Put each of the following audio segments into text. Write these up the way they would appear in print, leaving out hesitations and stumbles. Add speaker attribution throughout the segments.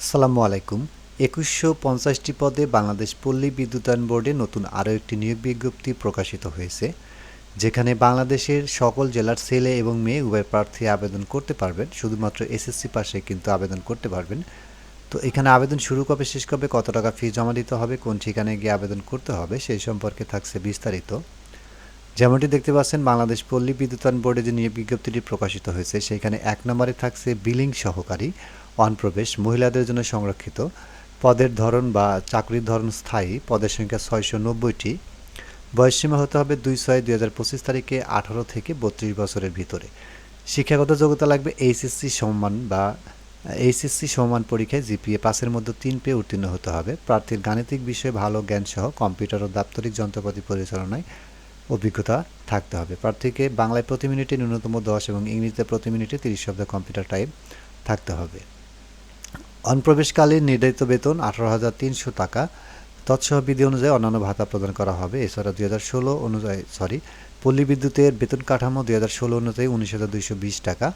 Speaker 1: আসসালামু আলাইকুম। ২১৫০টি পদে বাংলাদেশ পল্লী বিদ্যুতায়ন বোর্ডে নতুন আরও একটি নিয়োগ বিজ্ঞপ্তি প্রকাশিত হয়েছে, যেখানে বাংলাদেশের সকল জেলার ছেলে এবং মেয়ে উভয় প্রার্থী আবেদন করতে পারবেন। শুধুমাত্র এসএসসি পাশে কিন্তু আবেদন করতে পারবেন। তো এখানে আবেদন শুরু কবে শেষ কবে, কত টাকা ফি জমা দিতে হবে, কোন ঠিকানায় গিয়ে আবেদন করতে হবে সেই সম্পর্কে থাকছে বিস্তারিত। যেমনটি দেখতে পাচ্ছেন, বাংলাদেশ পল্লী বিদ্যুতায়ন বোর্ডে যে নিয়োগ বিজ্ঞপ্তিটি প্রকাশিত হয়েছে সেখানে ১ নম্বরে থাকছে বিলিং সহকারী, অনুপ্রবেশ, মহিলাদের জন্য সংরক্ষিত। পদের ধরন বা চাকরির ধরন স্থায়ী, পদের সংখ্যা ৬৯০টি। বয়সসীমা হতে হবে ২/৬/২০২৫ তারিখে ১৮ থেকে ৩২ বছরের ভিতরে। শিক্ষাগত যোগ্যতা লাগবে এইচএসসি সমমান পরীক্ষায় জিপিএ ৫-এর মধ্যে ৩ পেয়ে উত্তীর্ণ হতে হবে। প্রার্থীর গাণিতিক বিষয়ে ভালো জ্ঞানসহ কম্পিউটার ও দাপ্তরিক যন্ত্রপাতি পরিচালনায় অভিজ্ঞতা থাকতে হবে। প্রার্থীকে বাংলায় প্রতি মিনিটে ন্যূনতম ১০ এবং ইংরেজিতে প্রতি মিনিটে ৩০ শব্দ কম্পিউটার টাইপ থাকতে হবে। অনুপ্রবেশকালীন নির্ধারিত বেতন ১৮,৩০০ টাকা। তৎসহ বিধি অনুযায়ী অন্যান্য ভাতা প্রদান করা হবে। এছাড়া ২০১৬ পল্লী বিদ্যুতের বেতন কাঠামো ২০১৬ অনুযায়ী ১৯,২২০ টাকা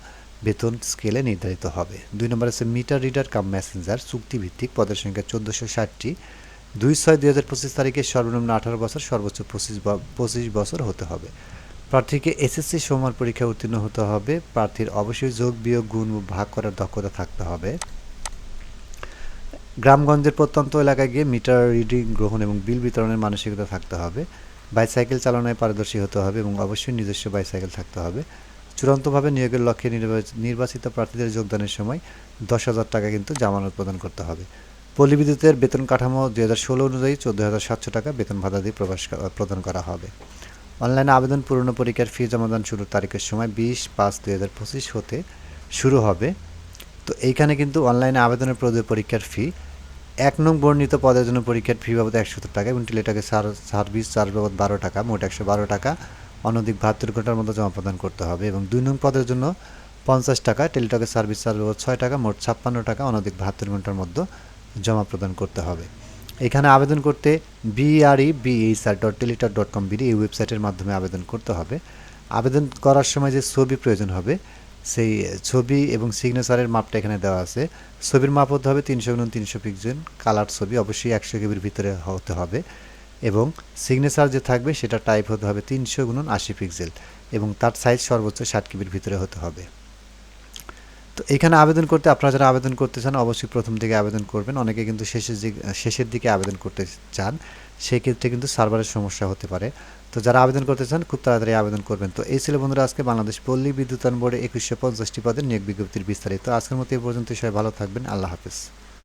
Speaker 1: বেতন স্কেলে নির্ধারিত হবে। ২ নম্বর আছে মিটার রিডার কাম মেসেঞ্জার, চুক্তিভিত্তিক, পদের সংখ্যা ১৪৬০টি। ২/৬/২০২৫ তারিখে সর্বনিম্ন ১৮ বছর, সর্বোচ্চ ২৫ বছর হতে হবে। প্রার্থীকে এসএসসি সমমান পরীক্ষায় উত্তীর্ণ হতে হবে। প্রার্থীর অবশ্যই যোগ বিয়োগ গুণ ভাগ করার দক্ষতা থাকতে হবে। গ্রামগঞ্জের প্রত্যন্ত এলাকায় গিয়ে মিটার রিডিং গ্রহণ এবং বিল বিতরণের মানসিকতা থাকতে হবে। বাইসাইকেল চালনায় পারদর্শী হতে হবে এবং অবশ্যই নিজস্ব বাইসাইকেল থাকতে হবে। চূড়ান্তভাবে নিয়োগের লক্ষ্যে নির্বাচিত প্রার্থীদের যোগদানের সময় ১০,০০০ টাকা কিন্তু জামানত প্রদান করতে হবে। পল্লী বিদ্যুতের বেতন কাঠামো ২০১৬ অনুযায়ী ১৪,৭০০ টাকা বেতন ভাতা দিয়ে প্রদান করা হবে। অনলাইনে আবেদন পূরণ পরীক্ষার ফি জমাদান শুরুর তারিখের সময় ২০/৫/২০২৫ হতে শুরু হবে। তো এইখানে কিন্তু অনলাইনে আবেদনের পরীক্ষার ফি ১ নং বর্ণিত পদের জন্য পরীক্ষার ফি বাবদ ১৭০ টাকা এবং টেলিটকের সার্ভিস চার্জ বাবদ ১২ টাকা, মোট ১১২ টাকা অনধিক ৭২ ঘন্টার মধ্যে জমা প্রদান করতে হবে। এবং ২ নং পদের জন্য ৫০ টাকা, টেলিটকের সার্ভিস চার্জ বাবদ ৬ টাকা, মোট ৫৬ টাকা অনধিক ৭২ ঘন্টার মধ্যে জমা প্রদান করতে হবে। এখানে আবেদন করতে BREBHR.teletalk.com এই ওয়েবসাইটের মাধ্যমে আবেদন করতে হবে। আবেদন করার সময় যে ছবি প্রয়োজন হবে সেই ছবি এবং সিগনেচারের মাপটা এখানে দেওয়া আছে। ছবির মাপ হতে হবে ৩০০x৩০০ পিক্সেল, কালার ছবি অবশ্যই ১০০ কেবির ভিতরে হতে হবে এবং সিগনেচার যে থাকবে সেটা টাইপ হতে হবে ৩০০x৮০ পিক্সেল এবং তার সাইজ সর্বোচ্চ ৬০ কেবির ভিতরে হতে হবে। তো এখানে আবেদন করতে আপনারা যারা আবেদন করতে চান অবশ্যই প্রথম দিকে আবেদন করবেন। অনেকে কিন্তু শেষের দিকে আবেদন করতে চান, সেক্ষেত্রে কিন্তু সার্ভারের সমস্যা হতে পারে। তো যারা আবেদন করতে চান খুব তাড়াতাড়ি আবেদন করবেন। তো এই ছিল বন্ধুরা আজকে বাংলাদেশ পল্লী বিদ্যুতায়ন বোর্ডে ২১৫০টি পদের নিয়োগ বিজ্ঞপ্তির বিস্তারিত। আজকের মতো এই পর্যন্ত, সবাই ভালো থাকবেন। আল্লাহ হাফেজ।